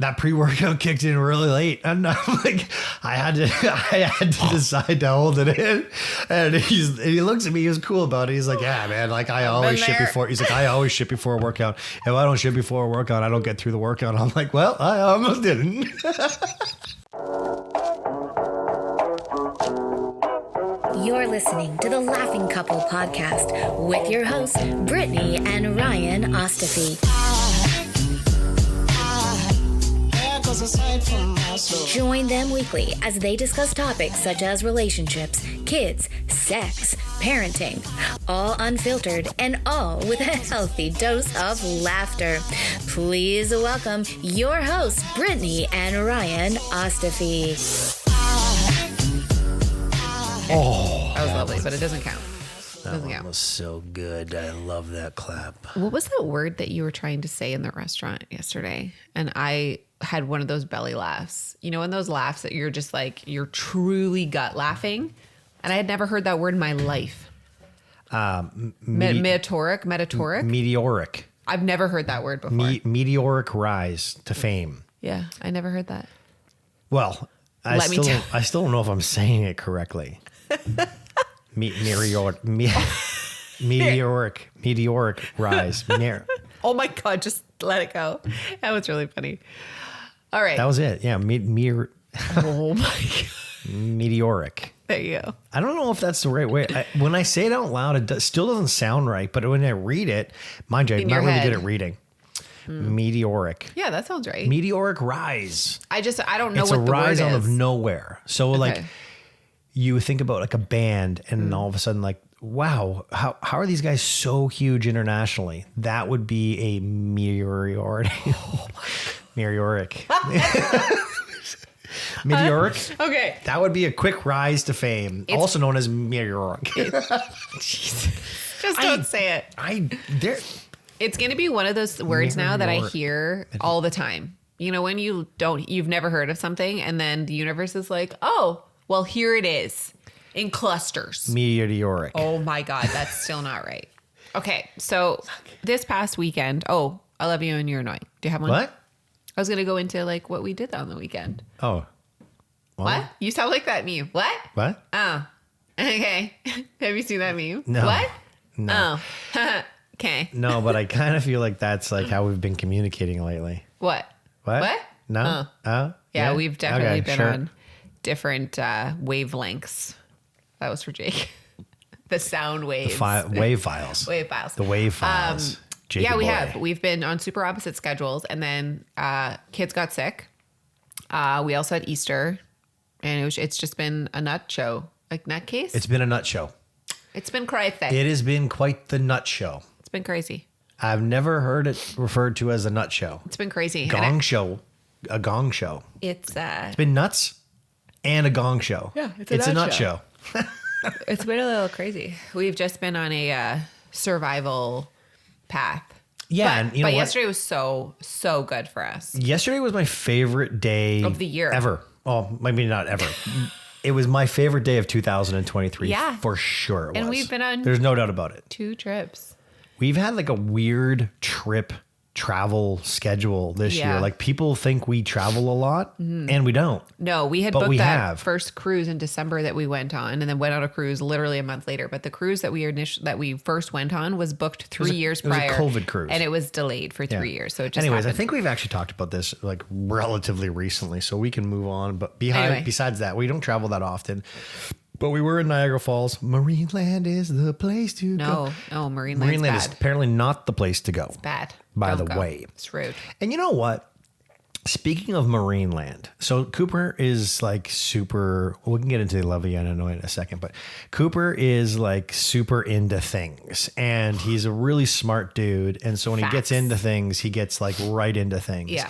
That pre-workout kicked in really late, and I'm like, I had to decide to hold it in. And he looks at me, he was cool about it. He's like, yeah, man, like I always shit before. He's like, I always shit before a workout. If I don't shit before a workout, I don't get through the workout. I'm like, well, I almost didn't. You're listening to the Laughing Couple podcast with your hosts, Brittany and Ryan Ostafy. Join them weekly as they discuss topics such as relationships, kids, sex, parenting, all unfiltered and all with a healthy dose of laughter. Please welcome your hosts, Brittany and Ryan Ostafy. Oh, that was lovely, but it doesn't count. That one was so good. I love that clap. What was that word that you were trying to say in the restaurant yesterday? And I had one of those belly laughs. You know, when those laughs that you're just like, you're truly gut laughing. And I had never heard that word in my life. Meteoric? Meteoric. I've never heard that word before. Meteoric rise to fame. Yeah, I never heard that. Well, I still don't know if I'm saying it correctly. Meteoric rise. Oh my God, just let it go. That was really funny. All right. That was it. Yeah. Oh my God. Meteoric. There you go. I don't know if that's the right way. When I say it out loud, it still doesn't sound right. But when I read it, mind you, I'm not really good at reading. Meteoric. Yeah, that sounds right. Meteoric rise. I don't know it's what the word is. It's a rise out of nowhere. So like you think about like a band and all of a sudden like, wow, how are these guys so huge internationally? That would be a meteoric. Oh my God. Meteoric. Meteoric. Okay. That would be a quick rise to fame, also known as meteoric. Just don't say it. It's going to be one of those words now that I hear all the time. You know, when you've never heard of something and then the universe is like, oh, well, here it is in clusters. Meteoric. Oh my God, that's still not right. Okay, so this past weekend, I love you and you're annoying. Do you have one? What? I was going to go into like what we did on the weekend. Oh. What? You sound like that meme. What? What? Oh, okay. Have you seen that meme? No. What? No. Oh, okay. No, but I kind of feel like that's like how we've been communicating lately. What? What? No? Oh? Yeah, we've definitely been on different wavelengths. That was for Jake. The sound waves. Wave files. Wave files. The wave files. Yeah, we have. We've been on super opposite schedules, and then kids got sick. We also had Easter, and it's just been a nut show. Like nutcase? It's been a nut show. It's been crazy. It has been quite the nut show. It's been crazy. I've never heard it referred to as a nut show. It's been crazy. Gong show. A gong show. It's been nuts and a gong show. Yeah, it's a nut show. It's been a little crazy. We've just been on a survival path. Yeah, but yesterday was so good for us. Yesterday was my favorite day of the year ever. Oh, maybe not ever. It was my favorite day of 2023. Yeah, for sure. And we've been on. There's no doubt about it. 2 trips. We've had like a weird travel schedule this year. Like people think we travel a lot and we don't. No, we had booked that first cruise in December that we went on and then went on a cruise literally a month later. But the cruise that we first went on was booked 3 years prior. It was a COVID cruise. And it was delayed for 3 years. So it just Anyways, happened. I think we've actually talked about this like relatively recently, so we can move on. But besides that, we don't travel that often. But we were in Niagara Falls. Marineland is the place to go. No, Marineland's bad. Is apparently not the place to go. It's bad. By the way. It's rude. And you know what? Speaking of Marineland, so Cooper is like super, we can get into the lovely and annoying in a second, but Cooper is like super into things and he's a really smart dude. And so when he gets into things, he gets like right into things. Yeah.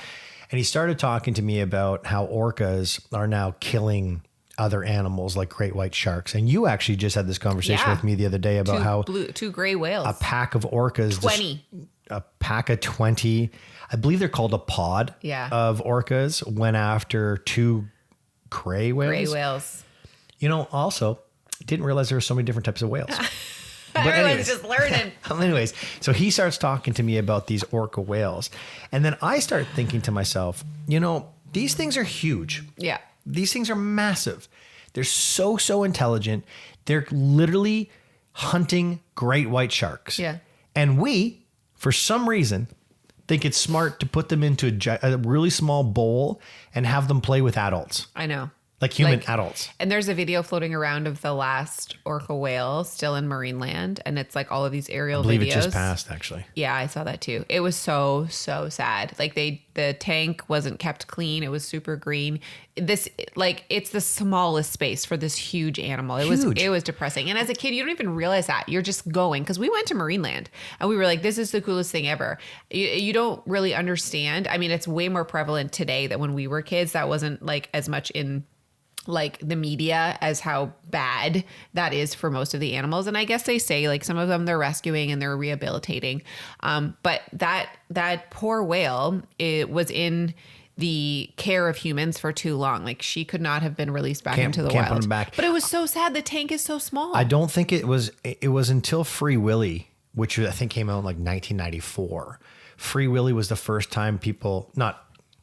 And he started talking to me about how orcas are now killing other animals like great white sharks. And you actually just had this conversation with me the other day about two gray whales, a pack of orcas, 20, a pack of 20, I believe they're called a pod of orcas, went after 2 gray whales. You know, also didn't realize there were so many different types of whales. Everyone's just learning. Anyways, so he starts talking to me about these orca whales. And then I start thinking to myself, these things are huge. Yeah. These things are massive. They're so intelligent. They're literally hunting great white sharks. Yeah. And we, for some reason, think it's smart to put them into a really small bowl and have them play with adults. I know. Like human adults. And there's a video floating around of the last orca whale still in marine land. And it's like all of these aerial videos. I believe it just passed, actually. Yeah, I saw that too. It was so sad. Like the tank wasn't kept clean. It was super green. It's the smallest space for this huge animal. It was depressing. And as a kid, you don't even realize that. You're just going, because we went to marine land and we were like, this is the coolest thing ever. You don't really understand. I mean, it's way more prevalent today than when we were kids. That wasn't like as much in like the media as how bad that is for most of the animals. And I guess they say like some of them they're rescuing and they're rehabilitating. But that poor whale, it was in the care of humans for too long. Like she could not have been released back into the wild. Put him back. But it was so sad. The tank is so small. I don't think it was until Free Willy, which I think came out in like 1994. Free Willy was the first time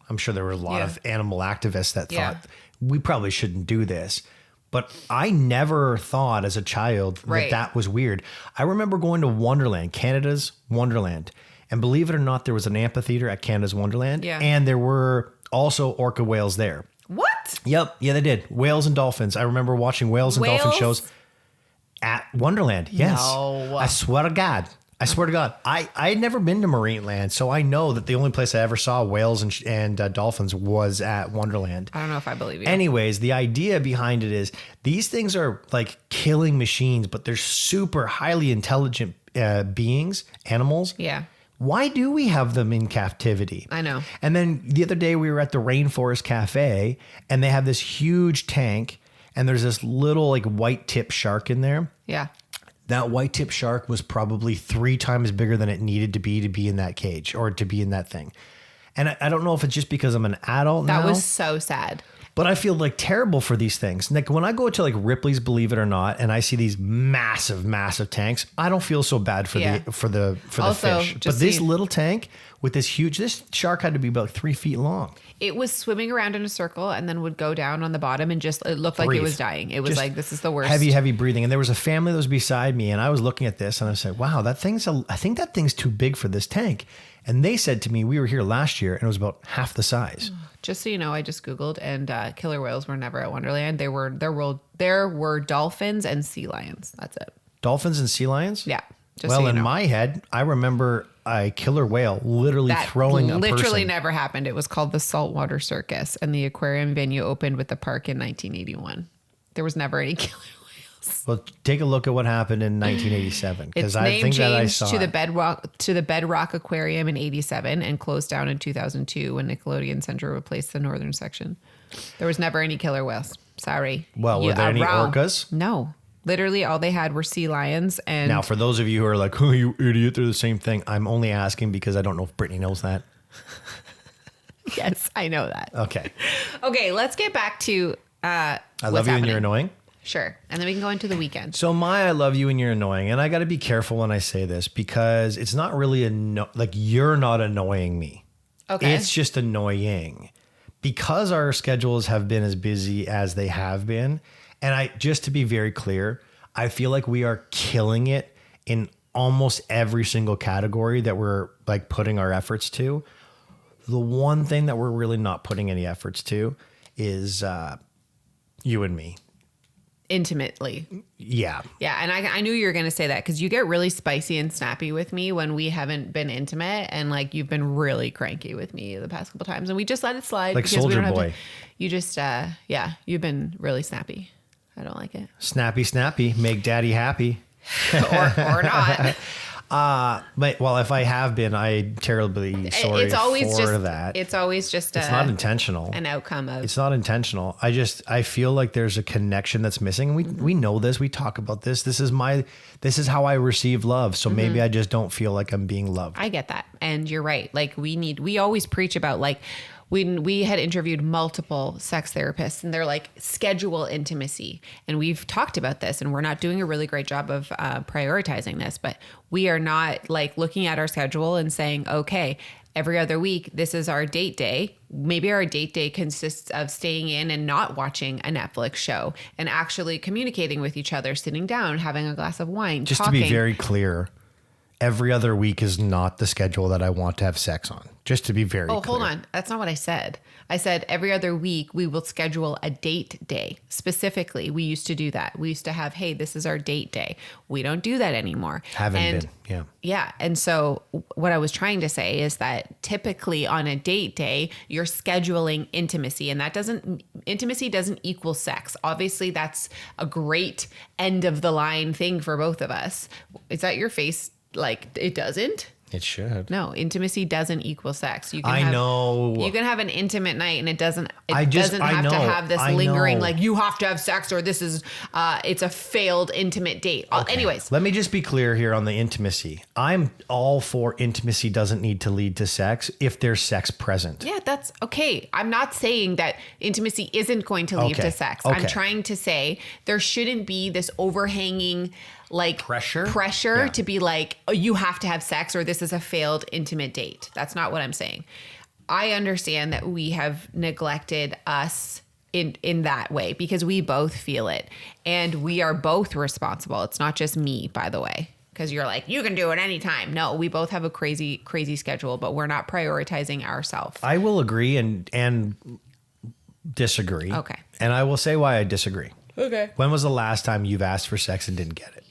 I'm sure there were a lot of animal activists that thought we probably shouldn't do this. But I never thought as a child that was weird. I remember going to Wonderland, Canada's Wonderland. And believe it or not, there was an amphitheater at Canada's Wonderland. Yeah. And there were also orca whales there. What? Yep. Yeah, they did. Whales and dolphins. I remember watching whales and dolphin shows at Wonderland. Yes. No. I swear to God. I had never been to marine land, so I know that the only place I ever saw whales and dolphins was at Wonderland. I don't know if I believe you. Anyways, the idea behind it is these things are like killing machines, but they're super highly intelligent beings, animals. Yeah. Why do we have them in captivity? I know. And then the other day we were at the Rainforest Cafe and they have this huge tank and there's this little like white tip shark in there. Yeah. That white tip shark was probably 3 times bigger than it needed to be in that cage or to be in that thing. And I don't know if it's just because I'm an adult now. That was so sad. But I feel like terrible for these things. Like when I go to like Ripley's Believe It or Not and I see these massive tanks, I don't feel so bad for the fish. But this little tank with this shark had to be about 3 feet long. It was swimming around in a circle and then would go down on the bottom and just, it looked like it was dying. It was just like, this is the worst. Heavy breathing. And there was a family that was beside me and I was looking at this and I said, wow, I think that thing's too big for this tank. And they said to me, we were here last year and it was about half the size. Just so you know, I just Googled and killer whales were never at Wonderland. There were dolphins and sea lions. That's it. Dolphins and sea lions? Yeah. In my head, I remember a killer whale literally throwing a person. Literally never happened. It was called the Saltwater Circus, and the aquarium venue opened with the park in 1981. There was never any killer whales. Well, take a look at what happened in 1987 because I think that I saw to the Bedrock Aquarium in 87 and closed down in 2002 when Nickelodeon Center replaced the northern section. There was never any killer whales. Sorry. Well, were there any orcas? No. Literally, all they had were sea lions. And now, for those of you who are like, oh, you idiot, they're the same thing. I'm only asking because I don't know if Brittany knows that. Yes, I know that. Okay. Okay, let's get back to I love you and you're annoying. Sure. And then we can go into the weekend. So I love you and you're annoying. And I got to be careful when I say this because it's not really you're not annoying me. Okay. It's just annoying because our schedules have been as busy as they have been. And just to be very clear, I feel like we are killing it in almost every single category that we're like putting our efforts to. The one thing that we're really not putting any efforts to is you and me. Intimately. Yeah. Yeah. And I knew you were going to say that because you get really spicy and snappy with me when we haven't been intimate. And like you've been really cranky with me the past couple times. And we just let it slide. Like Soldier Boy. You just, you've been really snappy. I don't like it. Snappy, make daddy happy. or not. But if I have been, I'm terribly sorry it's always for just, that. It's always just it's not intentional. An outcome of. It's not intentional. I feel like there's a connection that's missing. And we know this. We talk about this. This is how I receive love. So maybe I just don't feel like I'm being loved. I get that. And you're right. Like we always preach about like we had interviewed multiple sex therapists, and they're like, schedule intimacy. And we've talked about this, and we're not doing a really great job of prioritizing this, but we are not like looking at our schedule and saying, okay, every other week, this is our date day. Maybe our date day consists of staying in and not watching a Netflix show and actually communicating with each other, sitting down, having a glass of wine, Just talking. to be very clear, every other week is not the schedule that I want to have sex on. Just to be very clear. Oh, hold on. That's not what I said. I said every other week we will schedule a date day. Specifically, we used to do that. We used to have, hey, this is our date day. We don't do that anymore. Haven't been. Yeah. Yeah. And so what I was trying to say is that typically on a date day, you're scheduling intimacy, and intimacy doesn't equal sex. Obviously, that's a great end of the line thing for both of us. Is that your face? Like, it doesn't? It should. No, intimacy doesn't equal sex. You can I know. You can have an intimate night, and it doesn't I doesn't have to have this lingering, know. like, you have to have sex, or this is it's a failed intimate date. Okay. Anyways, Let me just be clear here on the intimacy. I'm all for intimacy doesn't need to lead to sex if there's sex present. yeah, that's okay. I'm not saying that intimacy isn't going to lead Okay. to sex. Okay. I'm trying to say there shouldn't be this overhanging like Pressure? pressure Yeah. to be like, oh, you have to have sex, or this is a failed intimate date. That's not what I'm saying. I understand that we have neglected us in that way because we both feel it, and we are both responsible. It's not just me, by the way, because you're like, you can do it anytime. No, we both have a crazy schedule, but we're not prioritizing ourselves. I will agree and disagree. Okay. And I will say why I disagree. Okay. When was the last time you've asked for sex and didn't get it?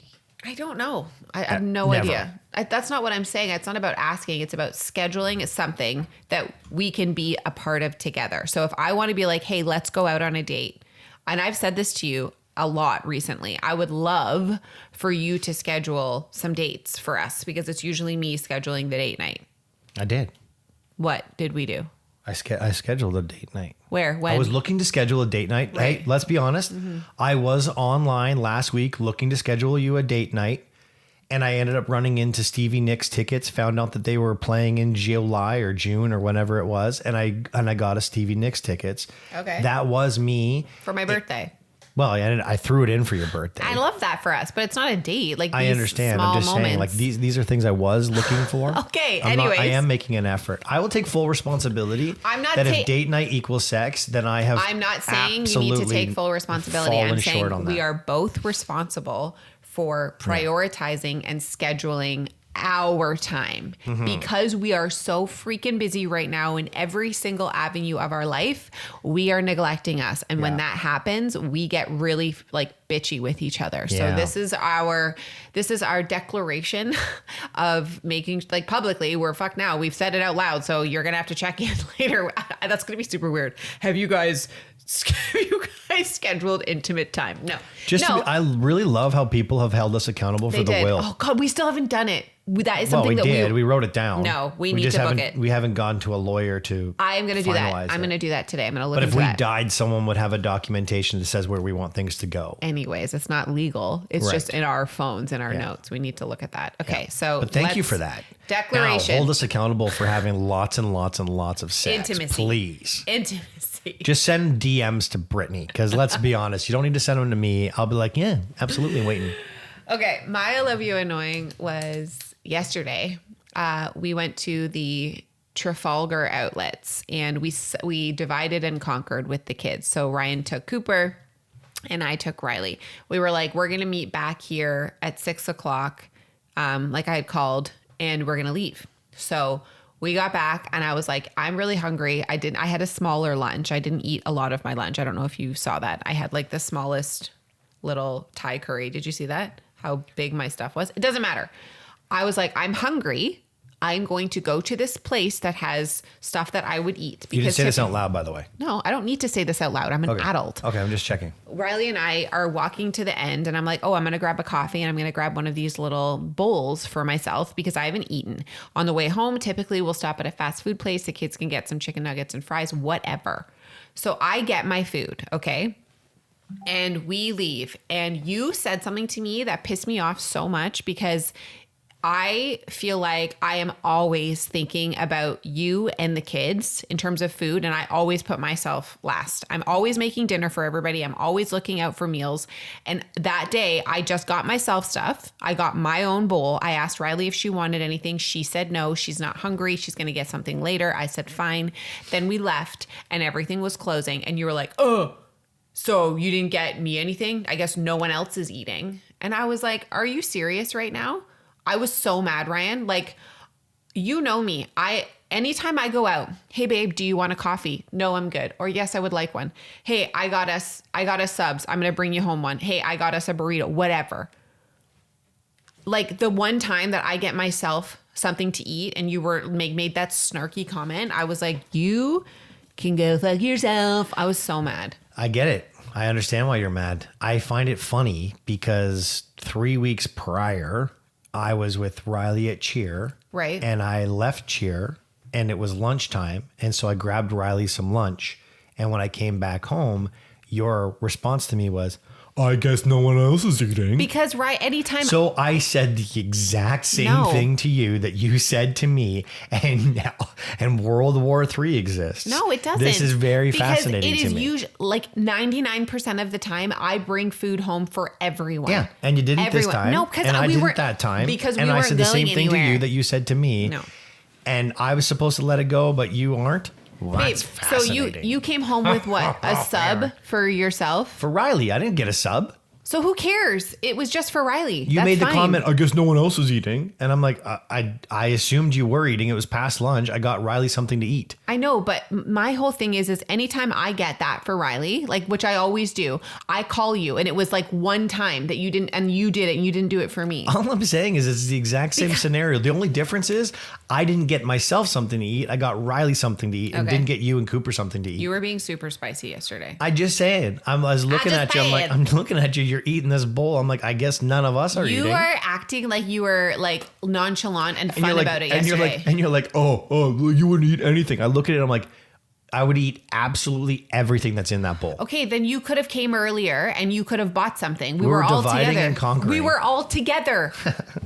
I don't know. I have no Never. idea. That's not what I'm saying. It's not about asking. It's about scheduling something that we can be a part of together. So if I want to be like, hey, let's go out on a date. And I've said this to you a lot recently. I would love for you to schedule some dates for us because it's usually me scheduling the date night. I did. What did we do? I scheduled a date night. Where? When? I was looking to schedule a date night. Right. Hey, let's be honest. I was online last week looking to schedule you a date night, and I ended up running into Stevie Nicks tickets, found out that they were playing in July or June or whenever it was, and I got a Stevie Nicks tickets. Okay. That was me. For my birthday. Well, I threw it in for your birthday. I love that for us, but it's not a date. Like I these understand. small I'm just saying, like moments. these are things I was looking for. Okay, I anyways. am making an effort. I will take full responsibility. I'm not that ta- if date night equals sex, then I have. I'm not saying you need to take full responsibility. I'm saying we are both responsible for prioritizing and scheduling our time because we are so freaking busy right now in every single avenue of our life. We are neglecting us. And when that happens, we get really like bitchy with each other. So Yeah. this is our declaration of making like publicly we're fucked now. We've said it out loud. So you're going to have to check in later. That's going to be super weird. Have you guys scheduled intimate time? No. I really love how people have held us accountable for the did. will. Oh God, we still haven't done it. That is Well, something we that did. We wrote it down. No, we need just to book haven't- it. We haven't gone to a lawyer to. I am going to do that. finalize I'm it. going to do that today. I'm going to look But if into we that. died, someone would have a documentation that says where we want things to go. Anyways, it's not legal. It's Right. just in our phones, in our Yeah. notes. We need to look at that. Okay, so But thank you let's- for that. Declaration. Now, hold us accountable for having lots and lots and lots of sex. Intimacy. Please. Intimacy. Just send DMs to Brittany because let's be honest, you don't need to send them to me. I'll be like, yeah, absolutely waiting. Okay, my I Love You Annoying was yesterday. We went to the Trafalgar outlets and we divided and conquered with the kids. So Ryan took Cooper and I took Riley. We were like, we're going to meet back here at 6:00, like I had called, and we're going to leave. So we got back and I was like, I'm really hungry. I had a smaller lunch. I didn't eat a lot of my lunch. I don't know if you saw that. I had like the smallest little Thai curry. Did you see that? How big my stuff was? It doesn't matter. I was like, I'm hungry. I'm going to go to this place that has stuff that I would eat. You didn't say this out loud, by the way. No, I don't need to say this out loud. I'm an adult. Okay, I'm just checking. Riley and I are walking to the end and I'm like, oh, I'm going to grab a coffee and I'm going to grab one of these little bowls for myself because I haven't eaten. On the way home, typically we'll stop at a fast food place. The kids can get some chicken nuggets and fries, whatever. So I get my food, okay? And we leave. And you said something to me that pissed me off so much because I feel like I am always thinking about you and the kids in terms of food, and I always put myself last. I'm always making dinner for everybody. I'm always looking out for meals. And that day, I just got myself stuff. I got my own bowl. I asked Riley if she wanted anything. She said no. She's not hungry. She's going to get something later. I said fine. Then we left, and everything was closing. And you were like, oh, so you didn't get me anything? I guess no one else is eating. And I was like, are you serious right now? I was so mad, Ryan. Like, you know me. Anytime I go out, hey babe, do you want a coffee? No, I'm good. Or yes, I would like one. Hey, I got us subs. I'm going to bring you home one. Hey, I got us a burrito, whatever. Like the one time that I get myself something to eat and you were made that snarky comment, I was like, you can go fuck yourself. I was so mad. I get it. I understand why you're mad. I find it funny because 3 weeks prior, I was with Riley at cheer. Right. And I left cheer and it was lunchtime. And so I grabbed Riley some lunch. And when I came back home, your response to me was, I guess no one else is eating. Because anytime. So I said the exact same thing to you that you said to me, and World War III exists. No, it doesn't. This is very fascinating to me. It is usually like 99% of the time I bring food home for everyone. Yeah, and you didn't this time. No, because I didn't weren't that time. Because we and weren't I said the same going thing anywhere. to you that you said to me. No, and I was supposed to let it go, but you aren't. Well, babe, that's so fascinating. you came home with what? A sub for yourself? For Riley, I didn't get a sub. So who cares? It was just for Riley. You made the comment, I guess no one else is eating. And I'm like, I assumed you were eating. It was past lunch. I got Riley something to eat. I know, but my whole thing is anytime I get that for Riley, like, which I always do, I call you. And it was like one time that you didn't, and you did it and you didn't do it for me. All I'm saying is it's the exact same scenario. The only difference is I didn't get myself something to eat. I got Riley something to eat and didn't get you and Cooper something to eat. You were being super spicy yesterday. I just saying. I was looking at you. I'm looking at you. You're eating this bowl. I'm like, I guess none of us are eating. You are acting like you were like nonchalant and fun about it yesterday. And you're like, oh, you wouldn't eat anything. I look at it. I'm like, I would eat absolutely everything that's in that bowl. Okay, then you could have came earlier and you could have bought something. We were all dividing together. And conquering. We were all together.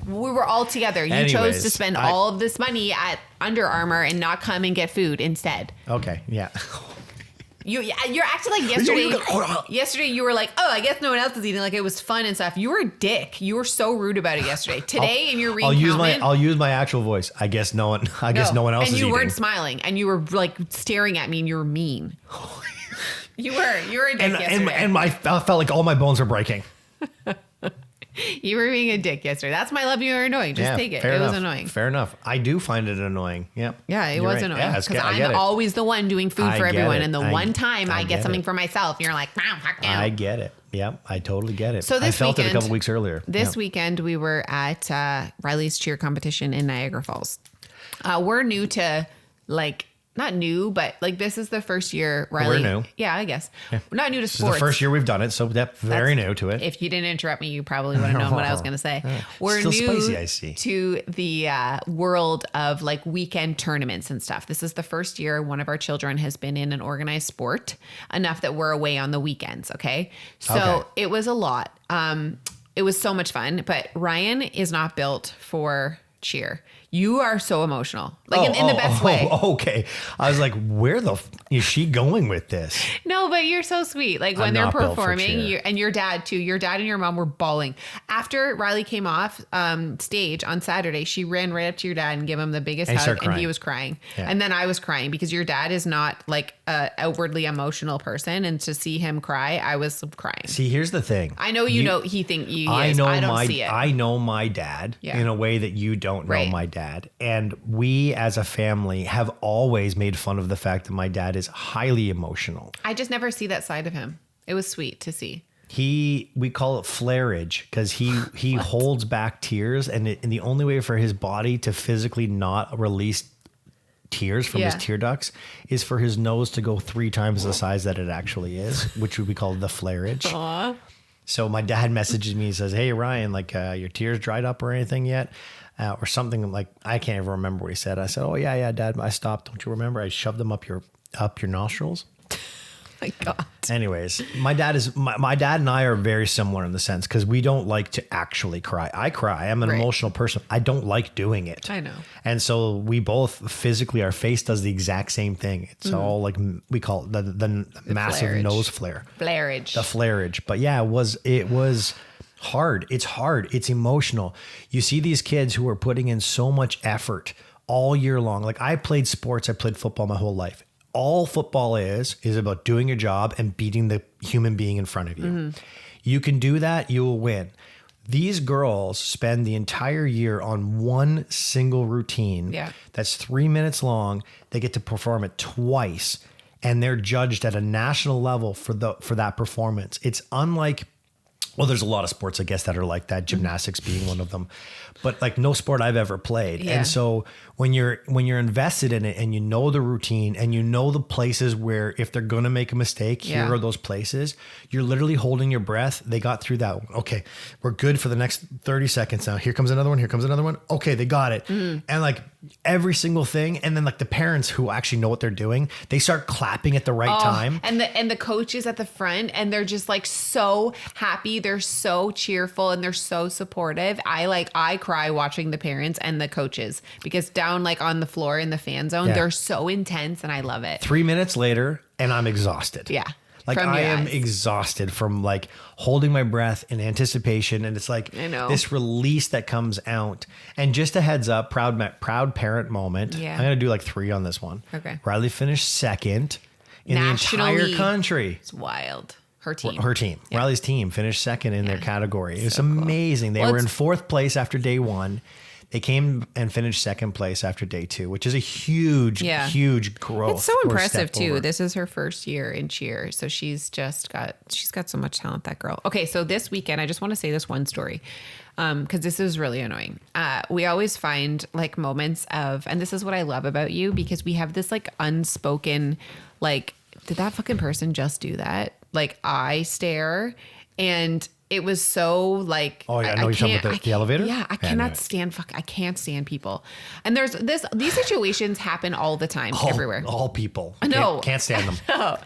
We were all together. You chose to spend all of this money at Under Armour and not come and get food instead. Okay, yeah. You're acting like yesterday. Yesterday you were like, oh, I guess no one else is eating. Like it was fun and stuff. You were a dick. You were so rude about it yesterday. Today in your recountment, I'll use my actual voice. I guess no one else is eating. And you weren't smiling, and you were like staring at me, and you were mean. You were a dick yesterday. And I felt like all my bones were breaking. You were being a dick yesterday. That's my love. You were annoying. Just take it. It was annoying. Fair enough. I do find it annoying. Yep. Yeah, it was annoying. Because I'm always the one doing food for everyone. And the one time I get something for myself, you're like, wow, fuck you. I get it. Yep. I totally get it. So I felt it a couple weeks earlier. This weekend, we were at Riley's cheer competition in Niagara Falls. We're new to not new, but like this is the first year Riley. We're new. Yeah, I guess. We're not new to sports. This is the first year we've done it, so that's very new to it. If you didn't interrupt me, you probably would have known what I was going to say. We're still new spicy, I see. to the world of like weekend tournaments and stuff. This is the first year one of our children has been in an organized sport enough that we're away on the weekends. Okay. So It was a lot. It was so much fun, but Ryan is not built for cheer. You are so emotional, like in the best way. Okay. I was like, where is she going with this? No, but you're so sweet. Like when they're performing, and your dad too. Your dad and your mom were bawling. After Riley came off stage on Saturday, she ran right up to your dad and gave him the biggest hug, and he was crying. Yeah. And then I was crying because your dad is not like a outwardly emotional person, and to see him cry, I was crying. See, here's the thing. I know he is. I don't see it. I know my dad in a way that you don't know my dad. And we as a family have always made fun of the fact that my dad is highly emotional. I just never see that side of him. It was sweet to see. We call it flareage because he holds back tears, and the only way for his body to physically not release tears from his tear ducts is for his nose to go 3 times the size that it actually is, which would be called the flareage. Aww. So my dad messages me and says, hey, Ryan, like your tears dried up or anything yet? Or something like, I can't even remember what he said. I said, oh, yeah, Dad, I stopped. Don't you remember? I shoved them up your nostrils. my God. Anyways, my dad and I are very similar in the sense because we don't like to actually cry. I cry. I'm an emotional person. I don't like doing it. I know. And so we both physically, our face does the exact same thing. It's all like, we call it the massive flarage. nose flare. Flarage. The flarage. But yeah, it was hard. It's hard. It's emotional. You see these kids who are putting in so much effort all year long. Like I played sports. I played football my whole life. All football is about doing your job and beating the human being in front of you. Mm-hmm. You can do that, you will win. These girls spend the entire year on one single routine that's 3 minutes long. They get to perform it twice, and they're judged at a national level for that performance. It's unlike, well, there's a lot of sports, I guess, that are like that, gymnastics being one of them, but like no sport I've ever played. Yeah. And so when you're invested in it and you know the routine and you know the places where if they're going to make a mistake, here are those places, you're literally holding your breath. They got through that one. Okay, we're good for the next 30 seconds now. Here comes another one. Here comes another one. Okay, they got it. Mm. And like every single thing. And then like the parents who actually know what they're doing, they start clapping at the right time. And the coaches at the front, and they're just like so happy. They're so cheerful and they're so supportive. I cry watching the parents and the coaches because down like on the floor in the fan zone, they're so intense and I love it. 3 minutes later and I'm exhausted. Yeah. Like I am exhausted from like holding my breath in anticipation. And it's like this release that comes out. And just a heads up, proud parent moment. Yeah. I'm going to do like 3 on this one. Okay. Riley finished second in the entire country. It's wild. Her team. Yeah. Riley's team finished second in their category. It was amazing. Cool. They were in 4th place after day 1. They came and finished 2nd place after day 2, which is a huge growth. It's so impressive too. Over. This is her first year in cheer. So she's got so much talent, that girl. Okay. So this weekend, I just want to say this one story. Cause this is really annoying. We always find like moments of, and this is what I love about you, because we have this like unspoken, like, did that fucking person just do that? Like I stare, and it was so like, oh yeah, I know you're talking about the elevator. Yeah. I can't stand people. And these situations happen all the time, everywhere. All people. No. Can't stand them. No.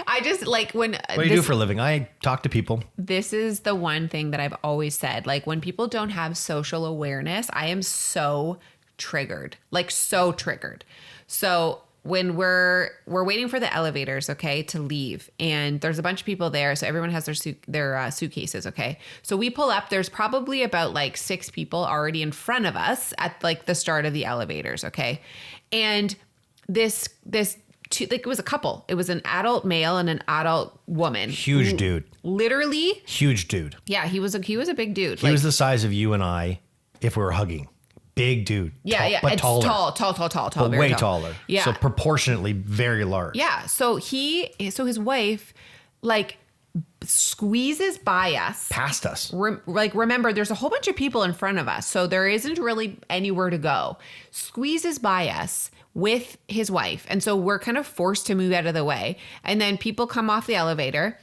I just like when. What do you do for a living? I talk to people. This is the one thing that I've always said. Like when people don't have social awareness, I am so triggered, like so triggered. So when we're waiting for the elevators, okay, to leave, and there's a bunch of people there, so everyone has their suitcases, okay. So we pull up. There's probably about like 6 people already in front of us at like the start of the elevators, okay. And this like it was a couple. It was an adult male and an adult woman. Huge dude. Literally. Huge dude. Yeah, he was a big dude. He was the size of you and I if we were hugging. Big dude. Yeah, but it's taller. Tall. But way taller. Yeah. So proportionately very large. Yeah. So his wife like squeezes by us. Past us. Remember, there's a whole bunch of people in front of us. So there isn't really anywhere to go. Squeezes by us with his wife. And so we're kind of forced to move out of the way. And then people come off the elevator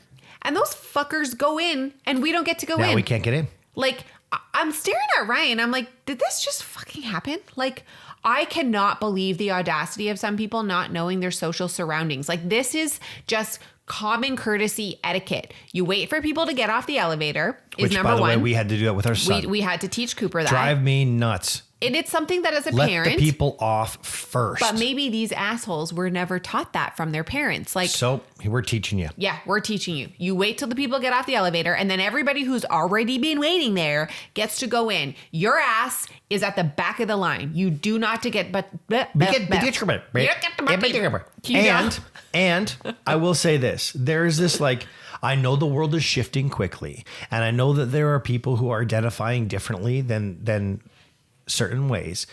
and those fuckers go in and we don't get to go in. Now we can't get in. Like, I'm staring at Ryan. I'm like, did this just fucking happen? Like, I cannot believe the audacity of some people not knowing their social surroundings. Like, this is just common courtesy etiquette. You wait for people to get off the elevator. Which, number one. By the way, we had to do that with our son. We had to teach Cooper that. Drive me nuts. And it's something that as a parent. Let the people off first. But maybe these assholes were never taught that from their parents. Like, so we're teaching you. Yeah, we're teaching you. You wait till the people get off the elevator, and then everybody who's already been waiting there gets to go in. Your ass is at the back of the line. You do not to get And I will say this. There's this like, I know the world is shifting quickly, and I know that there are people who are identifying differently than certain ways.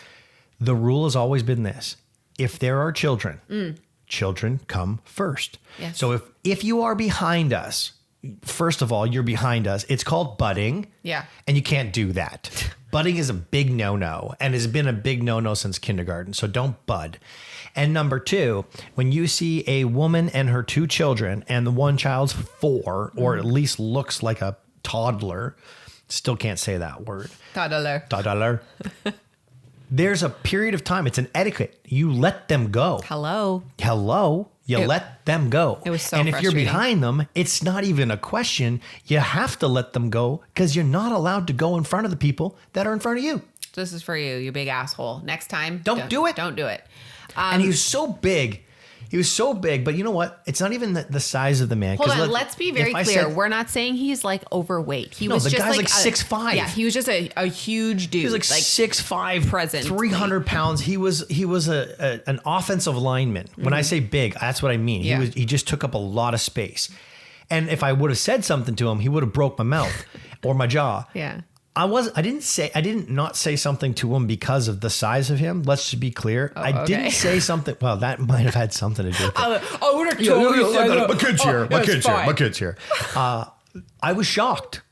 The rule has always been this: if there are children, children come first. Yes. So if you are behind us, first of all, you're behind us. It's called butting. Yeah. And you can't do that. Butting is a big no-no, and has been a big no-no since kindergarten. So don't bud. And number 2, when you see a woman and her 2 children, and the one child's 4, or at least looks like a toddler, still can't say that word. Toddler. There's a period of time. It's an etiquette. You let them go. Hello. You let them go. It was so And if you're frustrating. behind them, it's not even a question. You have to let them go because you're not allowed to go in front of the people that are in front of you. This is for you, you big asshole. Next time, Don't do it. Don't do it. And he was so big. He was so big, but you know what? It's not even the size of the man. Hold on, let's be very clear. We're not saying he's like overweight. He was the just guy's like 6'5". Yeah, he was just a huge dude. He was like 6'5", present, 300 pounds. He was an offensive lineman. When I say big, that's what I mean. Yeah. He just took up a lot of space. And if I would have said something to him, he would have broke my mouth or my jaw. Yeah. I didn't not say something to him because of the size of him. Let's just be clear. I didn't say something. Well, that might have had something to do with it. I would have told you. My kid's here. My kid's here. I was shocked.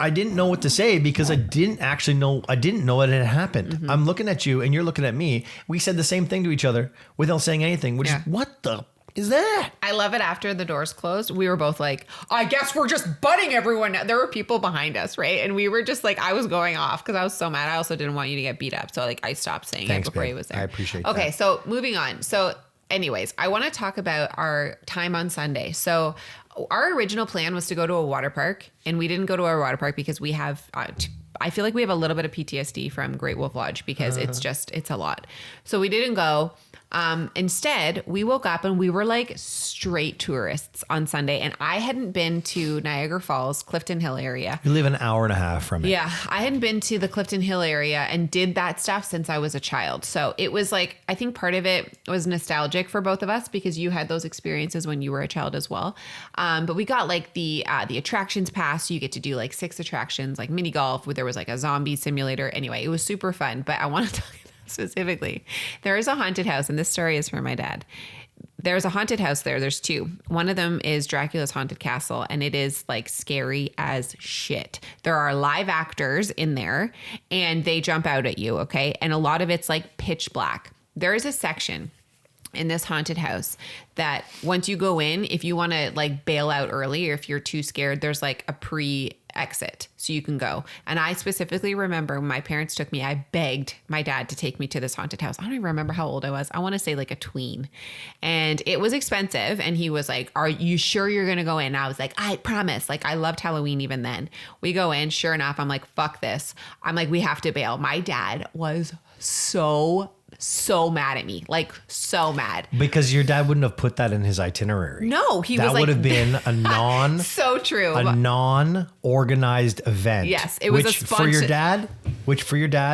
I didn't know what to say because I didn't know it had happened. Mm-hmm. I'm looking at you and you're looking at me. We said the same thing to each other without saying anything, which is what the is that? I love it. After the doors closed, we were both like, I guess we're just butting everyone. There were people behind us, right? And we were just like, I was going off because I was so mad. I also didn't want you to get beat up. So like I stopped saying it before he was there. I appreciate that. Okay, so moving on. So anyways, I want to talk about our time on Sunday. So our original plan was to go to a water park, and we didn't go to our water park because we have I feel like we have a little bit of PTSD from Great Wolf Lodge because it's a lot. So we didn't go. Instead, we woke up and we were like straight tourists on Sunday, and I hadn't been to Niagara Falls, Clifton Hill area. You live an hour and a half from it. Yeah, I hadn't been to the Clifton Hill area and did that stuff since I was a child. So it was like, I think part of it was nostalgic for both of us because you had those experiences when you were a child as well. But we got like the attractions pass. So you get to do like 6 attractions, like mini golf, where there was like a zombie simulator. Anyway, it was super fun. But I want to talk specifically, there is a haunted house, and this story is from my dad. There's a haunted house there. There's 2. One of them is Dracula's Haunted Castle, and it is like scary as shit. There are live actors in there, and they jump out at you, okay? And a lot of it's like pitch black. There is a section in this haunted house that once you go in, if you want to like bail out early or if you're too scared, there's like a pre-exit so you can go. And I specifically remember when my parents took me, I begged my dad to take me to this haunted house. I don't even remember how old I was. I want to say like a tween. And it was expensive. And he was like, are you sure you're going to go in? And I was like, I promise. Like I loved Halloween even then. We go in, sure enough, I'm like, fuck this. I'm like, we have to bail. My dad was so mad at me, like so mad. Because your dad wouldn't have put that in his itinerary. No, he was that like, would have been a so true, a non-organized event. Yes, it was for your dad.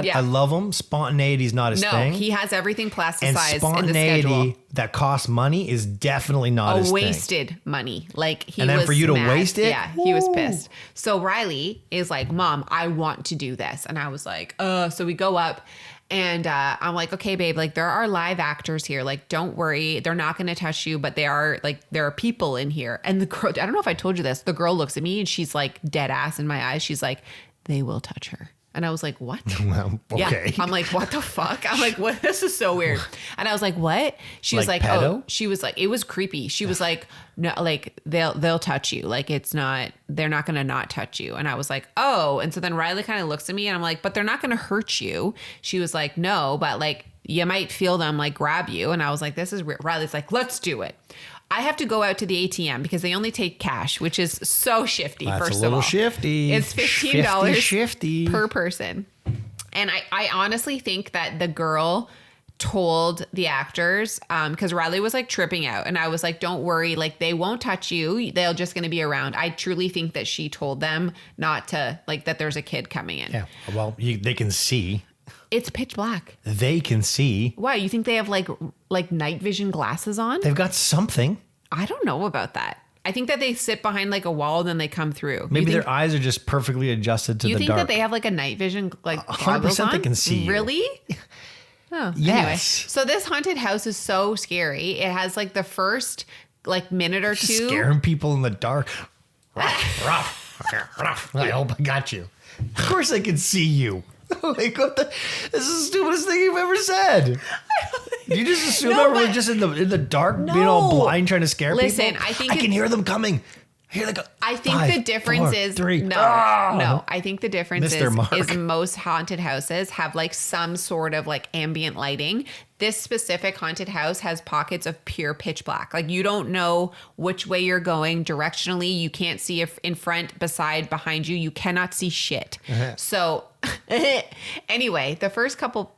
Yeah. I love him. Spontaneity is not his thing. No, he has everything plasticized and spontaneity in the schedule. That costs money is definitely not his thing. Wasted money. Like he and then was for you to mad. waste it, yeah, he was pissed. So Riley is like, Mom, I want to do this, and I was like, so we go up. And I'm like, okay, babe, like there are live actors here. Like, don't worry. They're not going to touch you, but there are people in here. And the girl, I don't know if I told you this. The girl looks at me and she's like dead ass in my eyes. She's like, they will touch her. And I was like, what? Well, okay. Yeah. I'm like, what the fuck? I'm like, what? This is so weird. And I was like, what? She was like, pedo? she was like, it was creepy. She was like, no, like they'll touch you. Like they're not going to not touch you. And I was like, oh. And so then Riley kind of looks at me and I'm like, but they're not going to hurt you. She was like, no, but like you might feel them like grab you. And I was like, this is weird. Riley's like, let's do it. I have to go out to the ATM because they only take cash, which is so shifty. That's first a little of all, shifty. It's $15 shifty per person. And I honestly think that the girl told the actors, because Riley was like tripping out, and I was like, don't worry, like they won't touch you. They're just going to be around. I truly think that she told them not to, like that there's a kid coming in. Yeah. Well, they can see. It's pitch black. They can see. Why? You think they have like night vision glasses on? They've got something. I don't know about that. I think that they sit behind like a wall and then they come through. Maybe their eyes are just perfectly adjusted to the dark. You think that they have like a night vision like 100% they can see you. Really? Oh, yes. Anyway. So this haunted house is so scary. It has like the first like minute or two. Scaring people in the dark. I hope I got you. Of course I can see you. Like, this is the stupidest thing you've ever said. You just assume everyone's just in the dark, being all blind, trying to scare people? Listen, I think I can hear them coming. I think the difference is 3. no. I think the difference is most haunted houses have like some sort of like ambient lighting. this specific haunted house has pockets of pure pitch black. Like you don't know which way you're going directionally. You can't see if in front, beside, behind you. You cannot see shit. So anyway, the first couple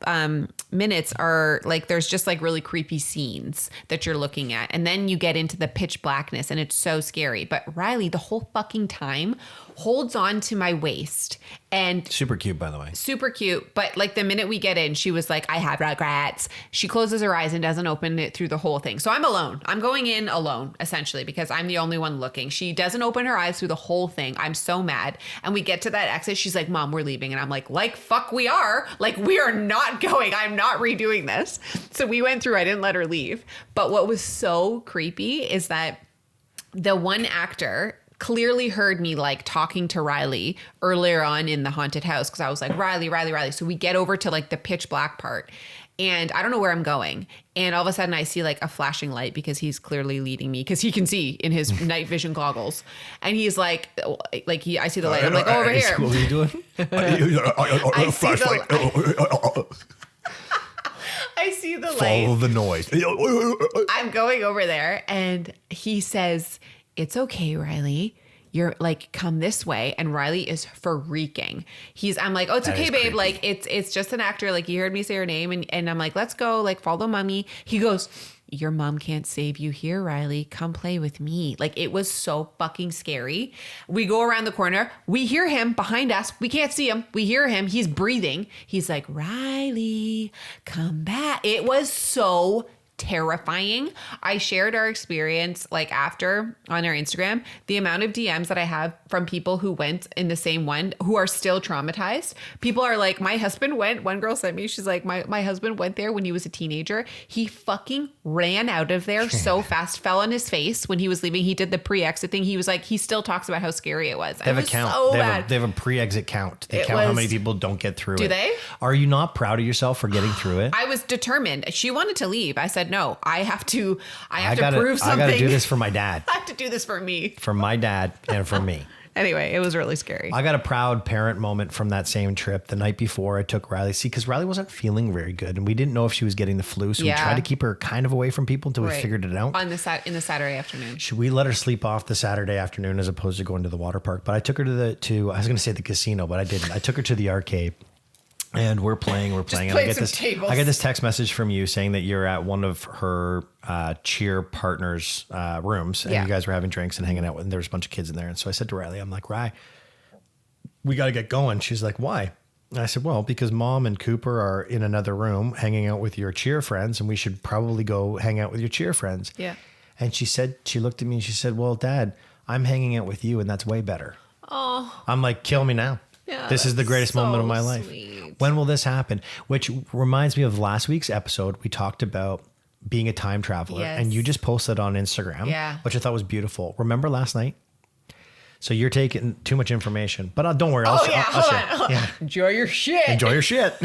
minutes are like, there's just like really creepy scenes that you're looking at. And then you get into the pitch blackness and it's so scary. But Riley, the whole fucking time, holds on to my waist. And super cute, by the way. Super cute. But like the minute we get in, she was like, I have regrets. She closes her eyes and doesn't open it through the whole thing. So I'm alone. I'm going in alone, essentially, because I'm the only one looking. She doesn't open her eyes through the whole thing. I'm so mad. And we get to that exit. She's like, Mom, we're leaving. And I'm like fuck we are. Like we are not going. I'm not redoing this. So we went through. I didn't let her leave. But what was so creepy is that the one actor clearly heard me like talking to Riley earlier on in the haunted house, because I was like, Riley. So we get over to like the pitch black part and I don't know where I'm going. And all of a sudden I see like a flashing light, because he's clearly leading me because he can see in his night vision goggles. And he's like I see the light. I'm like, oh, over here. What are you doing? I flashlight. I see the light. Follow the noise. I'm going over there and he says, it's okay, Riley. You're like, come this way. And Riley is freaking. I'm like, oh, it's okay, babe. Creepy. Like, it's just an actor. Like, you heard me say her name. And I'm like, let's go. Like, follow mommy. He goes, your mom can't save you here, Riley. Come play with me. Like, it was so fucking scary. We go around the corner. We hear him behind us. We can't see him. We hear him. He's breathing. He's like, Riley, come back. It was so terrifying. I shared our experience like after on our Instagram. The amount of DMs that I have from people who went in the same one who are still traumatized. People are like, my husband went. One girl sent me, she's like, my husband went there when he was a teenager. He fucking ran out of there so fast, fell on his face when he was leaving. He did the pre-exit thing. He was like, he still talks about how scary it was. They have a count. So they have a pre-exit count. They count how many people don't get through it. Do they? Are you not proud of yourself for getting through it? I was determined. She wanted to leave. I said, no, I have to prove something. I got to do this for my dad. I have to do this for me. For my dad and for me. Anyway, it was really scary. I got a proud parent moment from that same trip. The night before I took Riley, because Riley wasn't feeling very good and we didn't know if she was getting the flu. So we tried to keep her kind of away from people until we figured it out. In the Saturday afternoon. Should we let her sleep off the Saturday afternoon as opposed to going to the water park? But I took her to I was going to say the casino, but I didn't. I took her to the arcade. And we're playing. And I get this text message from you saying that you're at one of her cheer partners' rooms, and you guys were having drinks and hanging out, and there was a bunch of kids in there. And so I said to Riley, I'm like, Riley, we got to get going. She's like, why? And I said, well, because Mom and Cooper are in another room hanging out with your cheer friends, and we should probably go hang out with your cheer friends. Yeah. And she looked at me and she said, well, Dad, I'm hanging out with you, and that's way better. Oh. I'm like, kill me now. Yeah, this is the greatest moment of my life. Sweet. When will this happen? Which reminds me of last week's episode. We talked about being a time traveler, and you just posted on Instagram, which I thought was beautiful. Remember last night? So you're taking too much information, but don't worry. Hold on. Yeah. Enjoy your shit. Enjoy your shit.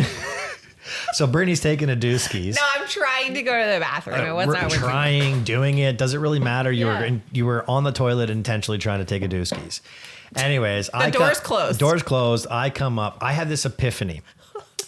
So Brittany's taking a dooskies. No, I'm trying to go to the bathroom. It was not doing it. Does it really matter? You were on the toilet intentionally trying to take a dooskies. Anyways, the door's closed. Door's closed. I come up. I have this epiphany.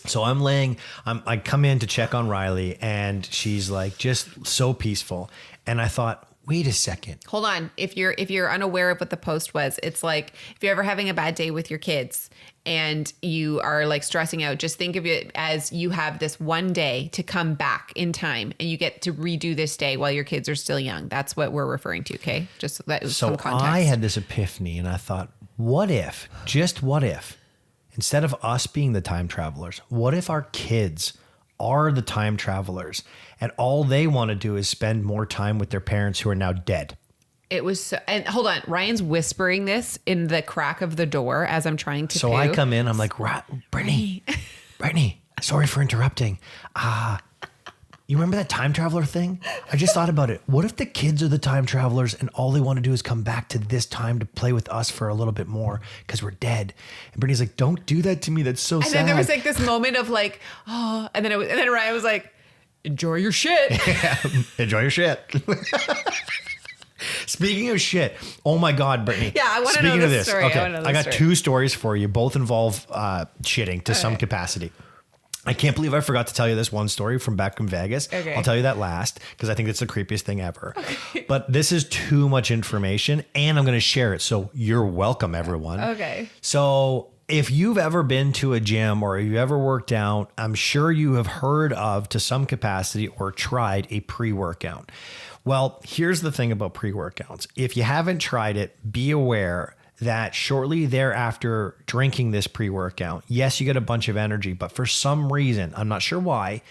So I come in to check on Riley, and she's like just so peaceful. And I thought, wait a second. Hold on. If you're unaware of what the post was, it's like if you're ever having a bad day with your kids and you are like stressing out, just think of it as you have this one day to come back in time and you get to redo this day while your kids are still young. That's what we're referring to. Okay. Just that was some context. I had this epiphany and I thought, what if, instead of us being the time travelers, what if our kids are the time travelers and all they want to do is spend more time with their parents who are now dead? It was so, and hold on, Ryan's whispering this in the crack of the door as I'm trying to So poo. I come in, I'm like, Brittany, sorry for interrupting. You remember that time traveler thing? I just thought about it. What if the kids are the time travelers and all they want to do is come back to this time to play with us for a little bit more because we're dead? And Brittany's like, don't do that to me. That's so sad. And then there was like this moment of like, oh, and then Ryan was like, enjoy your shit. Yeah, enjoy your shit. Speaking of shit, oh my God, Brittany. Yeah, I want to know this story. Okay, I got two stories for you. Both involve shitting to some capacity. I can't believe I forgot to tell you this one story from back in Vegas. Okay. I'll tell you that last because I think it's the creepiest thing ever. Okay. But this is too much information and I'm going to share it. So you're welcome, everyone. Okay. So if you've ever been to a gym or you've ever worked out, I'm sure you have heard of to some capacity or tried a pre-workout. Well, here's the thing about pre-workouts. If you haven't tried it, be aware that shortly thereafter drinking this pre-workout, yes, you get a bunch of energy, but for some reason, I'm not sure why,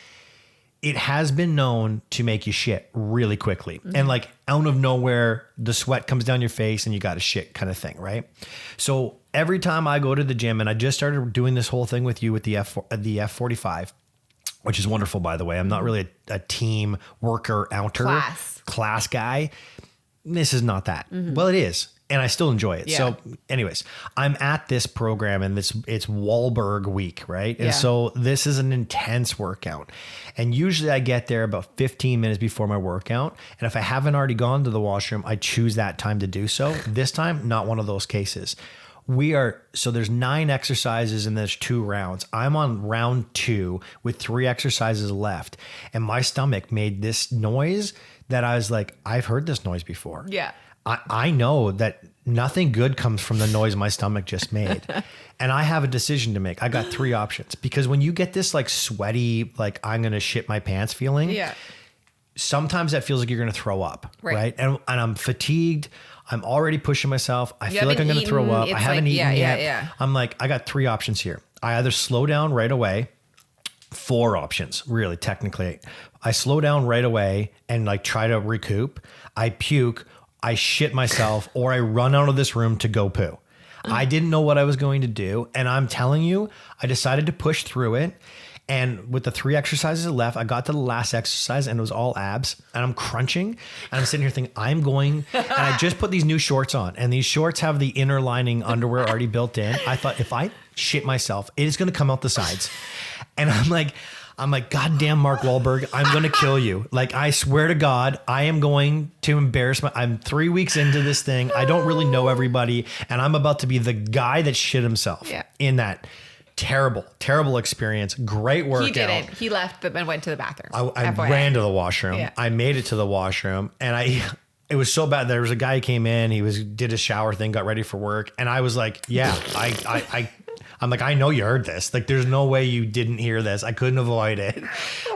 it has been known to make you shit really quickly. Mm-hmm. And like out of nowhere, the sweat comes down your face and you got to shit kind of thing, right? So every time I go to the gym, and I just started doing this whole thing with you with the F45, which is wonderful, by the way. I'm not really a team worker outer class guy. This is not that. Mm-hmm. Well, it is. And I still enjoy it. Yeah. So anyways, I'm at this program and it's Wahlberg week, right? And so this is an intense workout. And usually I get there about 15 minutes before my workout. And if I haven't already gone to the washroom, I choose that time to do so. This time, not one of those cases. So there's 9 exercises and there's 2 rounds. I'm on round 2 with 3 exercises left. And my stomach made this noise that I was like, I've heard this noise before. Yeah. I know that nothing good comes from the noise my stomach just made. And I have a decision to make. I got 3 options because when you get this like sweaty, like I'm going to shit my pants feeling, sometimes that feels like you're going to throw up. Right. And I'm fatigued. I'm already pushing myself. I feel like I'm going to throw up. I haven't eaten yet. Yeah. I'm like, I got 3 options here. I either slow down right away. 4 options, really, technically. I slow down right away and like try to recoup. I puke. I shit myself, or I run out of this room to go poo. I didn't know what I was going to do. And I'm telling you, I decided to push through it. And with the 3 exercises left, I got to the last exercise and it was all abs and I'm crunching and I'm sitting here thinking and I just put these new shorts on and these shorts have the inner lining underwear already built in. I thought if I shit myself, it is going to come out the sides. And I'm like, goddamn Mark Wahlberg, I'm going to kill you. Like, I swear to God, I am going to embarrass I'm 3 weeks into this thing. I don't really know everybody. And I'm about to be the guy that shit himself in that terrible experience. Great workout. He didn't. He left and went to the bathroom. I ran to the washroom. Yeah. I made it to the washroom and it was so bad. There was a guy who came in, did a shower thing, got ready for work. And I was like, I'm like, I know you heard this. Like, there's no way you didn't hear this. I couldn't avoid it.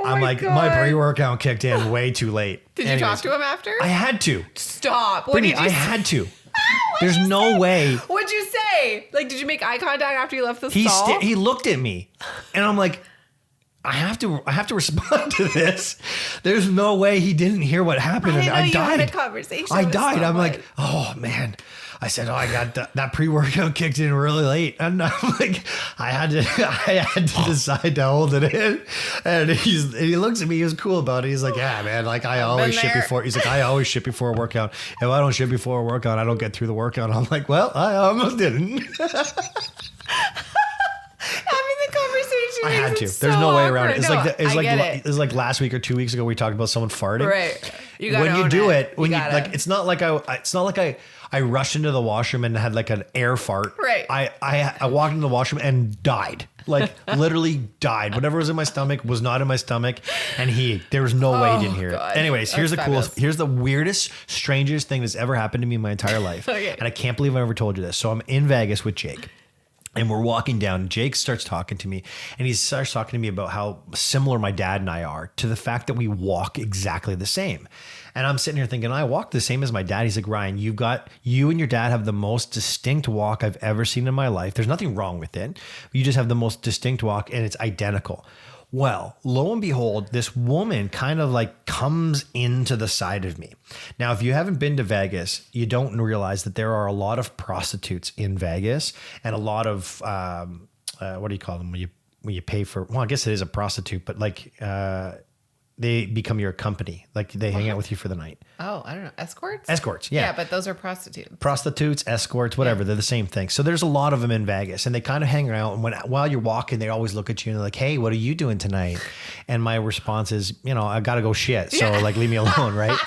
I'm like, my pre-workout kicked in way too late. Did you talk to him after? I had to. Stop. Brittany, I had to. There's no way. What'd you say? Like, did you make eye contact after you left the stall? He looked at me and I'm like, I have to respond to this. There's no way he didn't hear what happened. I died. Had a conversation. I died. I'm like, oh man. I said, I got that pre-workout kicked in really late. And I'm like, I had to decide to hold it in. And he looks at me, he was cool about it. He's like, yeah, man, like I always shit before. He's like, I always shit before a workout. If I don't shit before a workout, I don't get through the workout. I'm like, well, I almost didn't. Having the conversation. I had to. There's no way around it. It's like last week or 2 weeks ago we talked about someone farting. Right. When you do it, it's not like I rushed into the washroom and had like an air fart. Right. I walked into the washroom and died. Like literally died. Whatever was in my stomach was not in my stomach. And there was no way he didn't hear it. Anyways, here's the weirdest, strangest thing that's ever happened to me in my entire life. Okay. And I can't believe I ever told you this. So I'm in Vegas with Jake. And we're walking down. Jake starts talking to me and he starts talking to me about how similar my dad and I are to the fact that we walk exactly the same. And I'm sitting here thinking, I walk the same as my dad. He's like, Ryan, you and your dad have the most distinct walk I've ever seen in my life. There's nothing wrong with it. You just have the most distinct walk and it's identical. Well, lo and behold, this woman kind of like comes into the side of me. Now, if you haven't been to Vegas, you don't realize that there are a lot of prostitutes in Vegas and a lot of, what do you call them? When you pay for, well, I guess it is a prostitute, but like, they become your company. Like they hang out with you for the night. Oh, I don't know. Escorts? Escorts, yeah. Yeah, but those are prostitutes. Prostitutes, escorts, whatever. Yeah. They're the same thing. So there's a lot of them in Vegas and they kind of hang around. And while you're walking, they always look at you and they're like, hey, what are you doing tonight? And my response is, I got to go shit. So like, leave me alone, right?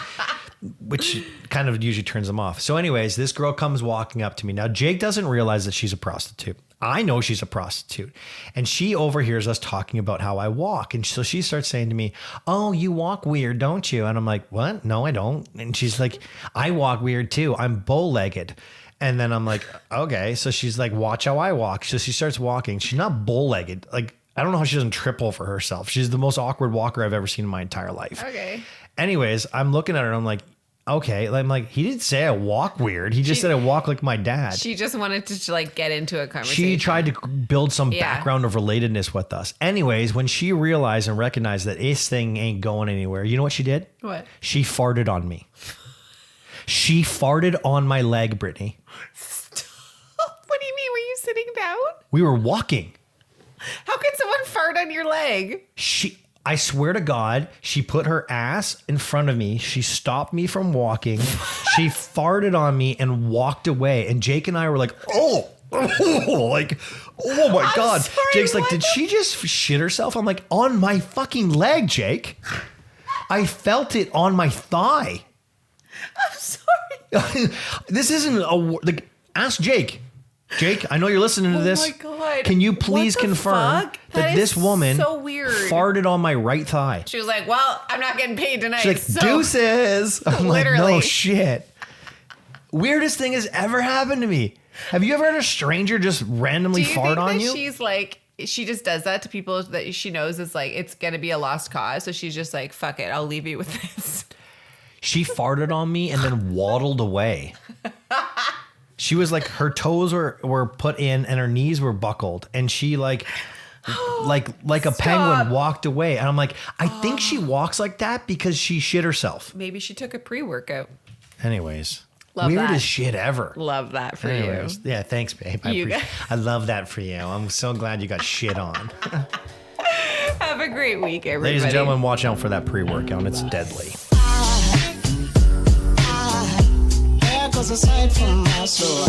Which kind of usually turns them off. So anyways, this girl comes walking up to me. Now, Jake doesn't realize that she's a prostitute. I know she's a prostitute. And she overhears us talking about how I walk. And so she starts saying to me, oh, you walk weird, don't you? And I'm like, what? No, I don't. And she's like, I walk weird too. I'm bow-legged. And then I'm like, okay. So she's like, watch how I walk. So she starts walking. She's not bow-legged. Like, I don't know how she doesn't trip over herself. She's the most awkward walker I've ever seen in my entire life. Okay. Anyways, I'm looking at her and I'm like, okay. I'm like, he didn't say I walk weird. He just said I walk like my dad. She just wanted to like get into a conversation. She tried to build some background of relatedness with us. Anyways, when she realized and recognized that this thing ain't going anywhere, you know what she did? What? She farted on me. She farted on my leg, Brittany. Stop. What do you mean? Were you sitting down? We were walking. How could someone fart on your leg? I swear to God, she put her ass in front of me. She stopped me from walking. She farted on me and walked away. And Jake and I were like, oh my God. Sorry, Jake's like, did she just shit herself? I'm like, on my fucking leg, Jake. I felt it on my thigh. I'm sorry. This isn't ask Jake. Jake, I know you're listening to this. Oh my God. Can you please confirm that this woman so weird. farted on my right thigh? She was like, well, I'm not getting paid tonight. She's like, deuces. I'm Literally. like, no shit. Weirdest thing has ever happened to me. Have you ever had a stranger just randomly fart on you? She's like, she just does that to people that she knows is like, it's going to be a lost cause. So she's just like, fuck it. I'll leave you with this. She farted on me and then waddled away. She was like, her toes were put in and her knees were buckled. And she like a penguin walked away. And I'm like, I think she walks like that because she shit herself. Maybe she took a pre-workout. Anyways. Love weirdest that. shit ever. Love that for you. Yeah, thanks, babe. I love that for you. I'm so glad you got shit on. Have a great week, everybody. Ladies and gentlemen, watch out for that pre-workout. It's deadly. There goes a sight from my soul.